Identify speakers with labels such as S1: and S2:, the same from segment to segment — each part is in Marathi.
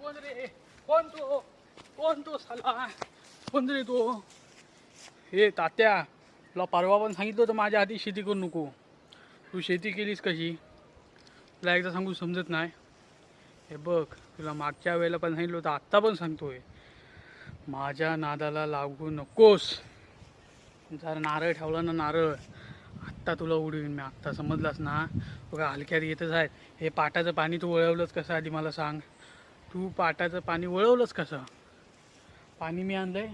S1: कोण रे? कोण तो? कोण तो साला? कोण रे तो? हे तात्या, तुला परवा पण सांगितलं होतं माझ्या आधी शेती करू नको. तू शेती केलीस कशी? तुला एकदा सांगू समजत नाही. हे बघ, तुला मागच्या वेळेला पण सांगितलं होतं, आत्ता पण सांगतोय, माझ्या नादाला लागू नकोस. जर नारळ ठेवला ना, नारळ आत्ता तुला उडवीन मी. आत्ता समजलास ना? बघा हलक्यात येतच आहेत. हे पाटाचं पाणी तू वळवलंच कसं आधी मला सांग. तू पाटाचं पाणी वळवलंच कसं? पाणी मी आणलंय,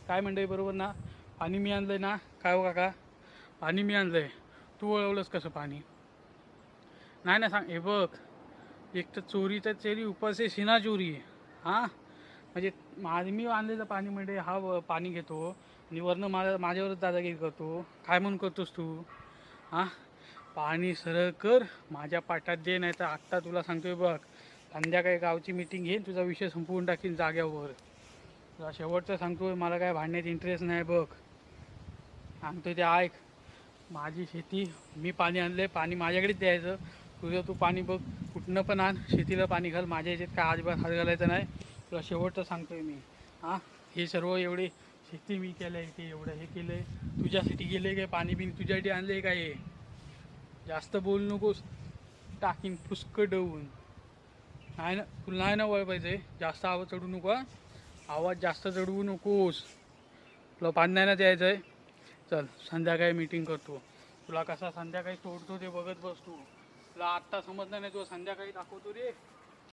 S1: काय म्हणतंय बरोबर ना? पाणी मी आणलंय ना, काय हो काका? पाणी मी आणलंय, तू वळवलंस कसं पाणी? नाही ना सांग. हे बघ, एक तर चोरी तर चोरी उपासे सिना चोरी. हां, म्हणजे मी आणलेलं पाणी म्हणजे हा पाणी घेतो आणि वरनं माझ्यावरच दादागिरी करतो. काय म्हणून करतोस तू? हां, पाणी सरळ कर, माझ्या पाटात दे. नाही तर आत्ता तुला सांगतोय बघ, संध्याकाळी गावची मीटिंग घेईन, तुझा विषय संपवून टाकीन जाग्यावर. तुला शेवटचं सांगतोय, मला काय भांडण्यात इंटरेस्ट नाही. बघ सांगतोय ते ऐक. माझी शेती, मी पाणी आणलंय, पाणी माझ्याकडेच द्यायचं. तुझं तू पाणी बघ कुठनं पण आण, शेतीला पाणी घाल. माझ्या ह्याच्यात काय अजिबात हात घालायचं नाही. तुला शेवटचं सांगतोय मी. हां, हे सर्व एवढे शेती मी केलं आहे, ते एवढं हे केलं आहे तुझ्यासाठी केलं आहे काय? पाणी बिणी तुझ्यासाठी आणलं आहे काय? जास्त बोलू नकोस, टाकीन पुष्कळ डवून. नाही ना, तुला नाही ना वळवायचं, जास्त आवाज चढवू नको. आवाज जास्त चढवू नकोस. तुला पाणी नाही ना द्यायचं आहे. चल, संध्याकाळी मीटिंग करतो. तुला कसा संध्याकाळी सोडतो ते बघत बस तू. तुला आत्ता समजणार नाही, तुला संध्याकाळी दाखवतो रे.